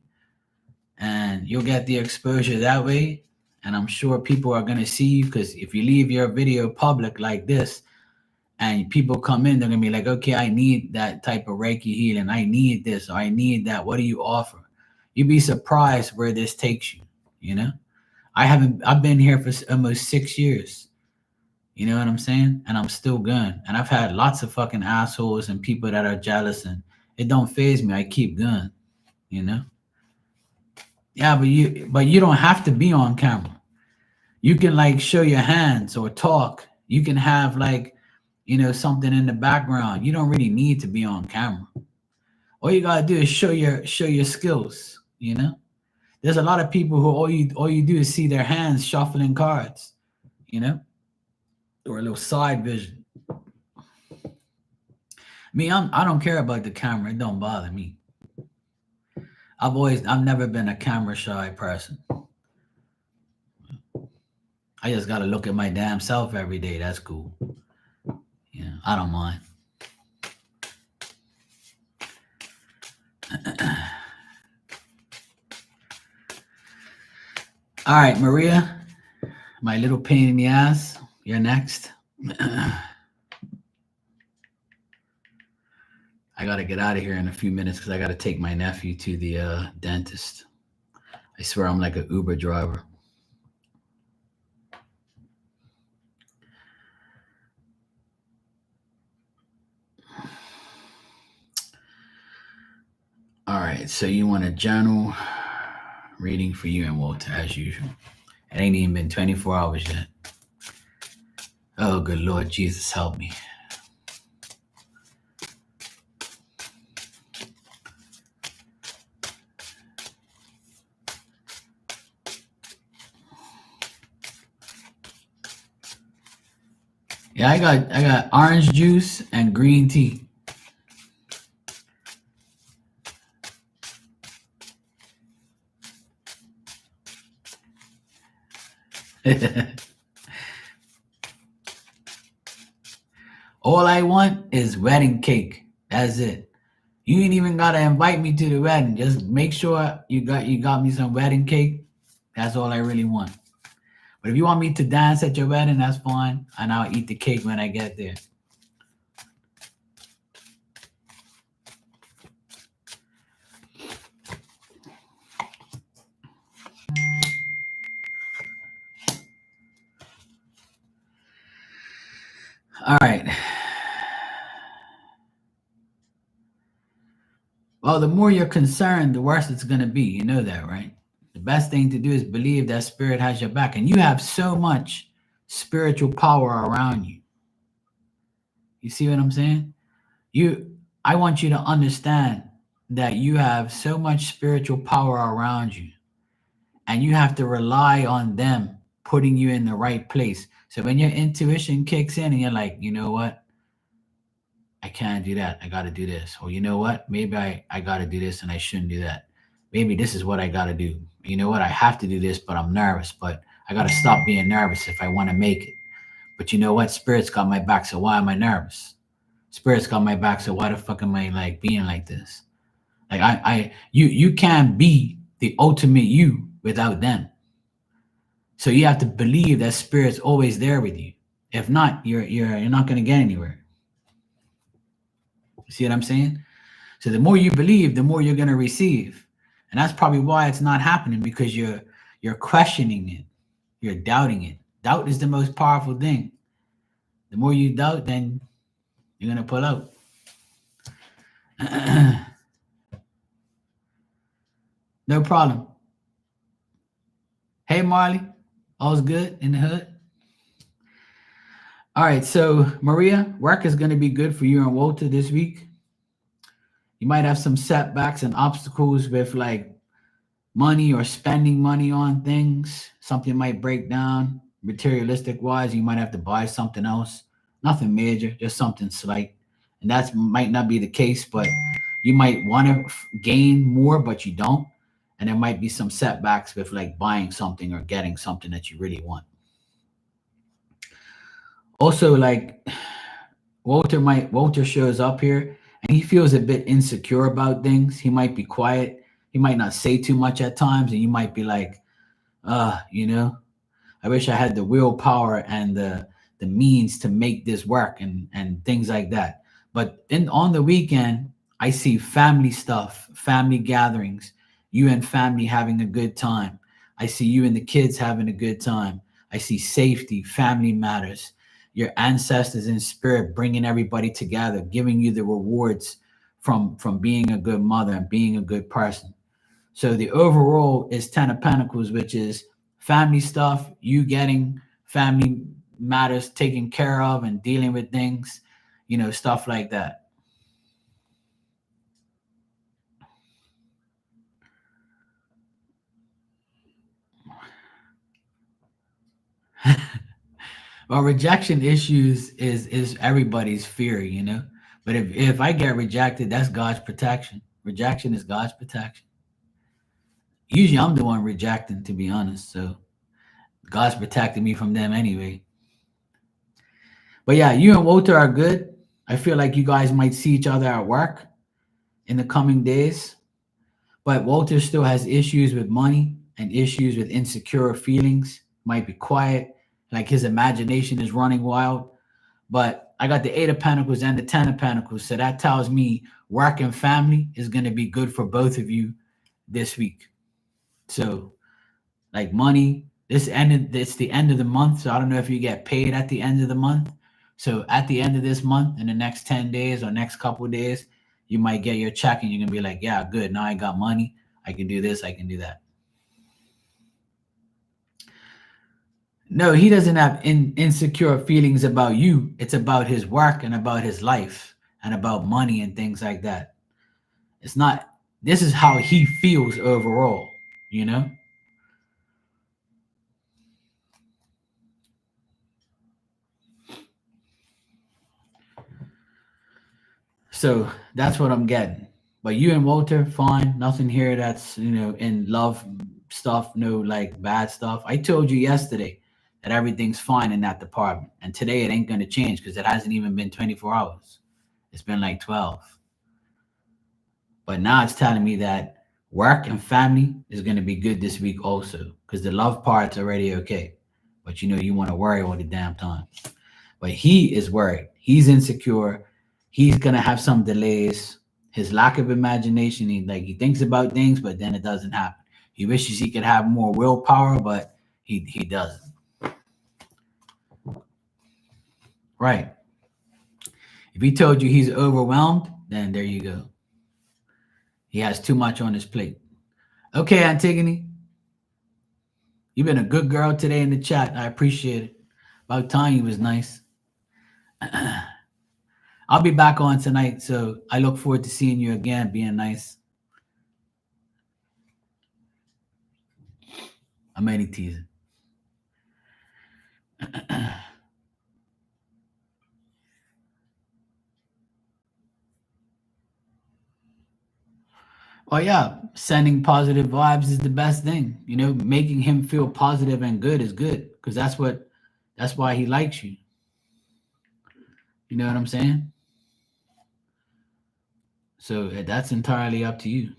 A: And you'll get the exposure that way. And I'm sure people are going to see you because if you leave your video public like this and people come in, they're going to be like, okay, I need that type of Reiki healing. I need this or I need that. What do you offer? You'd be surprised where this takes you, you know? I've been here for almost 6 years. You know what I'm saying? And I'm still going. And I've had lots of fucking assholes and people that are jealous, and it don't phase me. I keep going, you know? Yeah, but you don't have to be on camera. You can like show your hands or talk. You can have like, something in the background. You don't really need to be on camera. All you gotta do is show your skills, you know? There's a lot of people who all you do is see their hands shuffling cards, you know? Or a little side vision. Me, I don't care about the camera. It don't bother me. I've never been a camera shy person. I just gotta look at my damn self every day. That's cool. I don't mind. All right, Maria, my little pain in the ass. You're next. I gotta get out of here in a few minutes because I gotta take my nephew to the dentist. I swear I'm like an Uber driver. All right, so you want a journal reading for you and Walter as usual. It ain't even been 24 hours yet. Oh, good Lord Jesus, help me. Yeah, I got orange juice and green tea. All I want is wedding cake. That's it. You ain't even gotta invite me to the wedding. Just make sure you got me some wedding cake. That's all I really want. But if you want me to dance at your wedding, that's fine, and I'll eat the cake when I get there. All right. Well, the more you're concerned, the worse it's gonna be. You know that, right? The best thing to do is believe that spirit has your back, and you have so much spiritual power around you. You see what I'm saying? I want you to understand that you have so much spiritual power around you, and you have to rely on them putting you in the right place. So when your intuition kicks in and you're like, you know what? I can't do that. I got to do this. Or you know what? Maybe I got to do this and I shouldn't do that. Maybe this is what I got to do. You know what? I have to do this, but I'm nervous. But I got to stop being nervous if I want to make it. But you know what? Spirit's got my back. So why am I nervous? Spirit's got my back. So why the fuck am I like being like this? Like you can't be the ultimate you without them. So you have to believe that spirit's always there with you. If not, you're not going to get anywhere. You see what I'm saying? So the more you believe, the more you're going to receive. And that's probably why it's not happening, because you're questioning it. You're doubting it. Doubt is the most powerful thing. The more you doubt, then you're going to pull out. No problem. Hey, Marley. All's good in the hood? All right. So, Maria, work is going to be good for you and Walter this week. You might have some setbacks and obstacles with like money or spending money on things. Something might break down materialistic wise. You might have to buy something else. Nothing major, just something slight. And that might not be the case, but you might want to gain more, but you don't. And there might be some setbacks with like buying something or getting something that you really want. Also, like Walter shows up here and he feels a bit insecure about things. He might be quiet. He might not say too much at times, and you might be like, you know, I wish I had the willpower and the means to make this work and things like that. But in on the weekend, I see family stuff, family gatherings, you and family having a good time. I see you and the kids having a good time. I see safety, family matters, your ancestors in spirit bringing everybody together, giving you the rewards from being a good mother and being a good person. So the overall is Ten of Pentacles, which is family stuff, you getting family matters taken care of and dealing with things, stuff like that. Well, rejection issues is everybody's fear. But if I get rejected, that's God's protection. Rejection is God's protection. Usually I'm the one rejecting, to be honest. So God's protecting me from them anyway. But yeah, you and Walter are good. I feel like you guys might see each other at work in the coming days. But Walter still has issues with money and issues with insecure feelings. Might be quiet, like his imagination is running wild. But I got the Eight of Pentacles and the Ten of Pentacles. So that tells me work and family is going to be good for both of you this week. So, like money, it's the end of the month. So I don't know if you get paid at the end of the month. So at the end of this month, in the next 10 days or next couple of days, you might get your check and you're going to be like, yeah, good. Now I got money. I can do this. I can do that. No, he doesn't have insecure feelings about you. It's about his work and about his life and about money and things like that. It's not, this is how he feels overall, you know? So that's what I'm getting. But you and Walter, fine. Nothing here that's, in love stuff, no like bad stuff. I told you yesterday that everything's fine in that department. And today it ain't going to change because it hasn't even been 24 hours. It's been like 12. But now it's telling me that work and family is going to be good this week also because the love part's already okay. But you want to worry all the damn time. But he is worried. He's insecure. He's gonna have some delays. His lack of imagination. He thinks about things, but then it doesn't happen. He wishes he could have more willpower, but he doesn't. Right. If he told you he's overwhelmed, then there you go. He has too much on his plate. Okay, Antigone, you've been a good girl today in the chat. I appreciate it. About time you was nice. I'll be back on tonight, so I look forward to seeing you again, being nice. I'm only teasing. Oh yeah, sending positive vibes is the best thing. Making him feel positive and good is good because that's why he likes you. You know what I'm saying? So that's entirely up to you.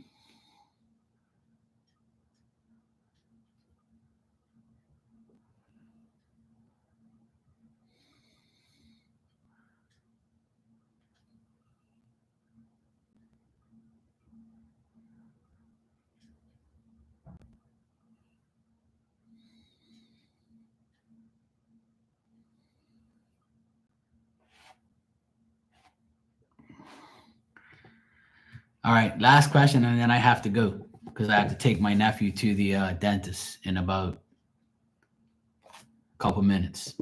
A: All right, last question, and then I have to go because I have to take my nephew to the dentist in about a couple minutes.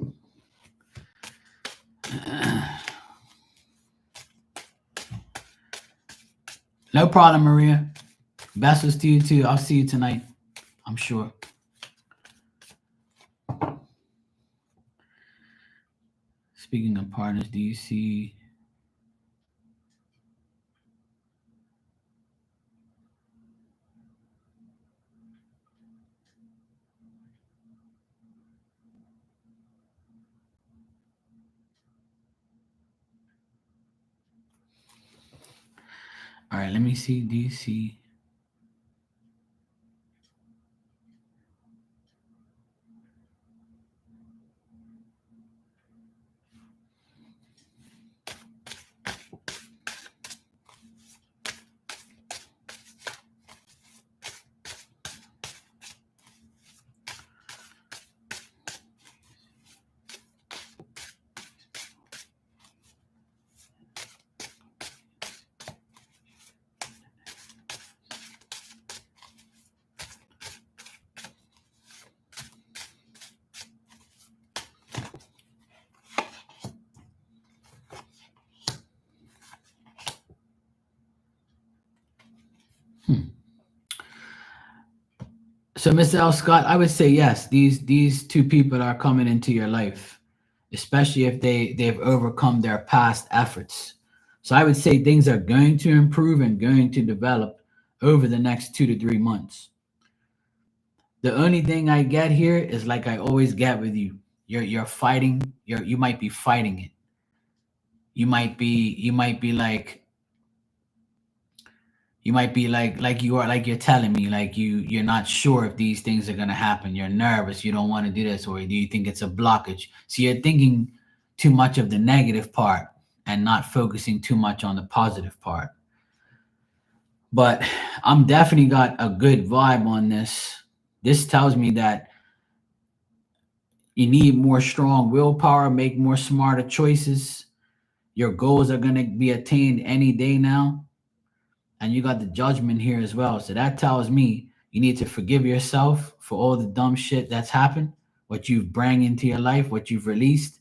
A: No problem, Maria. Best was to you too. I'll see you tonight, I'm sure. Speaking of partners, do you see? All right, let me see. Do you see? So, Mr. L. Scott, I would say yes. These two people are coming into your life, especially if they've overcome their past efforts. So, I would say things are going to improve and going to develop over the next 2 to 3 months. The only thing I get here is like I always get with you. You're fighting. You might be fighting it. You might be like you are, like you're telling me, like you're not sure if these things are going to happen. You're nervous, you don't want to do this, or do you think it's a blockage? So you're thinking too much of the negative part and not focusing too much on the positive part. But I'm definitely got a good vibe on this tells me that you need more strong willpower, make more smarter choices. Your goals are going to be attained any day now, and you got the judgment here as well. So that tells me you need to forgive yourself for all the dumb shit that's happened, what you've brought into your life, what you've released.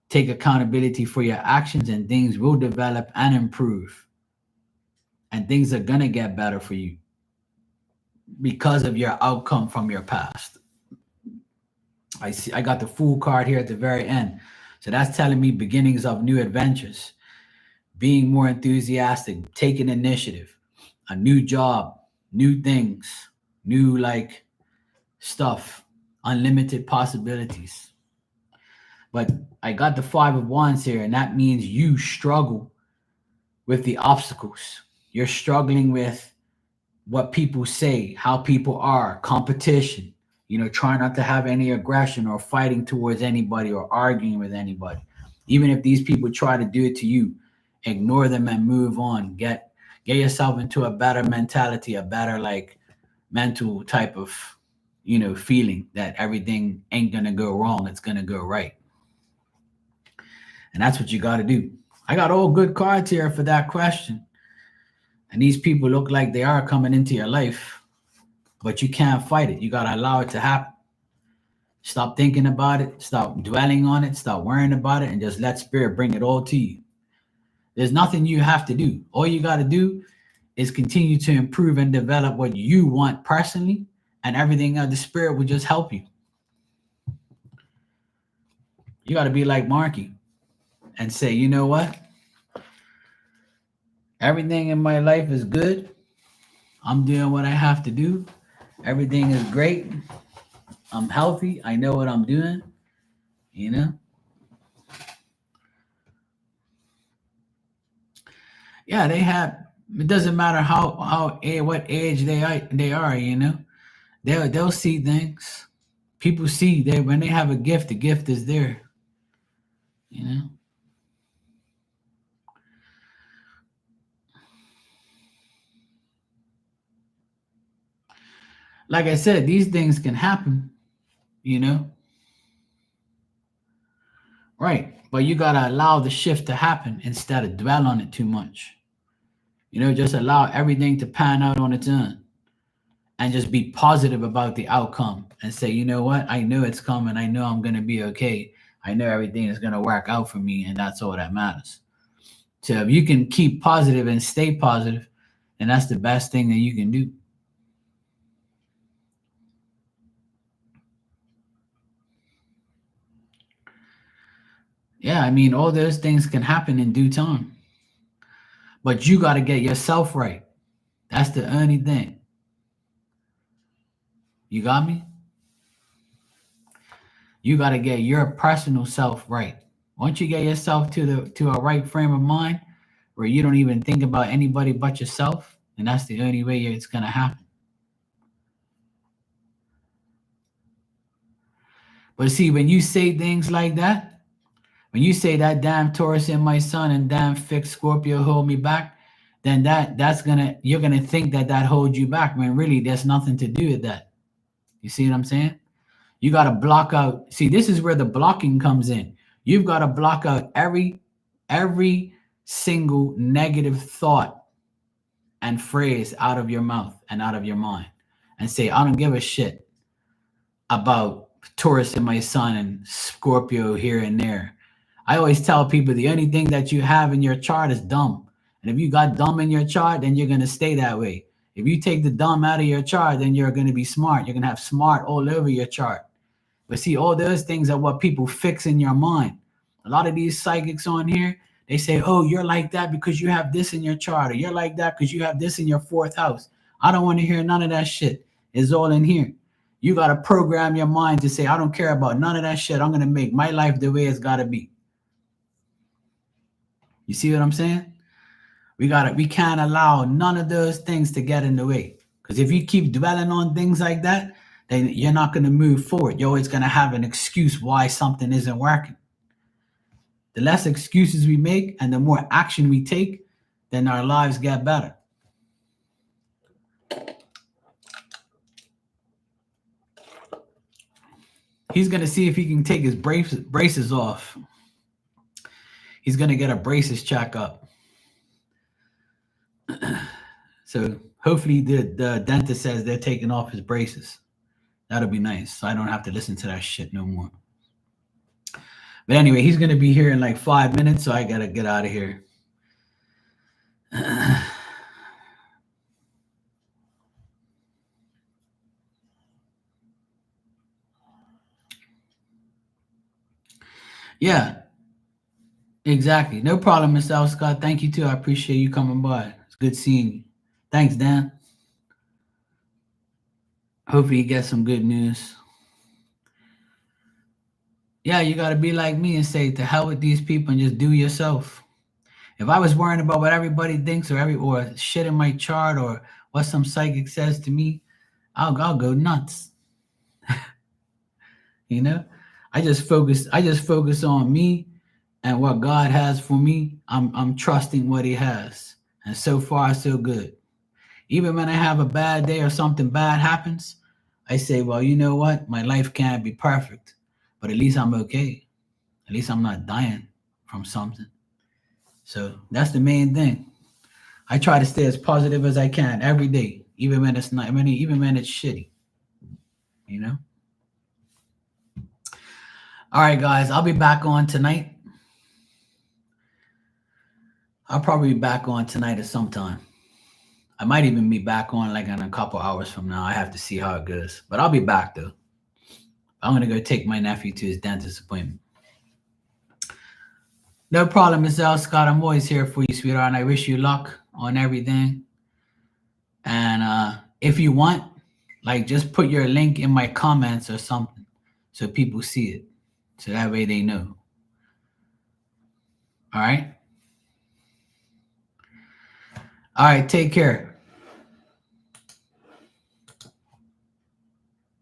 A: Take accountability for your actions, and things will develop and improve. And things are gonna get better for you because of your outcome from your past. I got the Fool card here at the very end. So that's telling me beginnings of new adventures. being more enthusiastic, taking initiative, a new job, new things, new like stuff, unlimited possibilities. But I got the Five of Wands here, and that means you struggle with the obstacles. You're struggling with what people say, how people are, competition, trying not to have any aggression or fighting towards anybody or arguing with anybody. Even if these people try to do it to you, ignore them and move on. Get yourself into a better mentality, a better like mental type of, feeling that everything ain't gonna go wrong, it's gonna go right. And that's what you got to do. I got all good cards here for that question. And these people look like they are coming into your life, but you can't fight it. You got to allow it to happen. Stop thinking about it. Stop dwelling on it. Stop worrying about it and just let spirit bring it all to you. There's nothing you have to do. All you got to do is continue to improve and develop what you want personally, and everything of the spirit will just help you. You got to be like Marky and say, you know what? Everything in my life is good. I'm doing what I have to do. Everything is great. I'm healthy. I know what I'm doing. You know? Yeah, they have. It doesn't matter what age they are. They'll see things. People see they when they have a gift. The gift is there. You know. Like I said, these things can happen. You know. Right. But you gotta allow the shift to happen instead of dwell on it too much. Just allow everything to pan out on its own and just be positive about the outcome and say, you know what? I know it's coming. I know I'm going to be okay. I know everything is going to work out for me. And that's all that matters. So if you can keep positive and stay positive, then that's the best thing that you can do. Yeah, I mean, all those things can happen in due time. But you got to get yourself right. That's the only thing. You got me? You got to get your personal self right. Once you get yourself to a right frame of mind where you don't even think about anybody but yourself, and that's the only way it's going to happen. But see, when you say things like that, when you say that damn Taurus in my sun and damn fixed Scorpio hold me back, then you're gonna think that holds you back when really there's nothing to do with that. You see what I'm saying? You got to block out. See, this is where the blocking comes in. You've got to block out every single negative thought and phrase out of your mouth and out of your mind, and say, I don't give a shit about Taurus in my sun and Scorpio here and there. I always tell people the only thing that you have in your chart is dumb. And if you got dumb in your chart, then you're going to stay that way. If you take the dumb out of your chart, then you're going to be smart. You're going to have smart all over your chart. But see, all those things are what people fix in your mind. A lot of these psychics on here, they say, oh, you're like that because you have this in your chart, or you're like that because you have this in your fourth house. I don't want to hear none of that shit. It's all in here. You got to program your mind to say, I don't care about none of that shit. I'm going to make my life the way it's got to be. You see what I'm saying? We can't allow none of those things to get in the way. Because if you keep dwelling on things like that, then you're not going to move forward. You're always going to have an excuse why something isn't working. The less excuses we make and the more action we take, then our lives get better. He's going to see if he can take his braces off. He's going to get a braces checkup. So hopefully the dentist says they're taking off his braces. That'll be nice. So I don't have to listen to that shit no more. But anyway, he's going to be here in like 5 minutes, so I got to get out of here. Yeah. Exactly. No problem, Mr. Al Scott. Thank you too. I appreciate you coming by. It's good seeing you. Thanks, Dan. Hopefully you get some good news. Yeah, you got to be like me and say, to hell with these people and just do yourself. If I was worrying about what everybody thinks or shit in my chart or what some psychic says to me, I'll go nuts. You know, I just focus on me and what God has for me. I'm trusting what He has, and so far so good. Even when I have a bad day or something bad happens, I say, well, you know what? My life can't be perfect, but at least I'm okay. At least I'm not dying from something. So that's the main thing. I try to stay as positive as I can every day, even when it's not, even when it's shitty. You know. All right, guys. I'll be back on tonight. I'll probably be back on tonight at some time. I might even be back on like in a couple hours from now. I have to see how it goes, but I'll be back though. I'm gonna go take my nephew to his dentist appointment. No problem, Miss L. Scott. I'm always here for you, sweetheart, and I wish you luck on everything. And if you want, like, just put your link in my comments or something so people see it, so that way they know. All right. All right. Take care.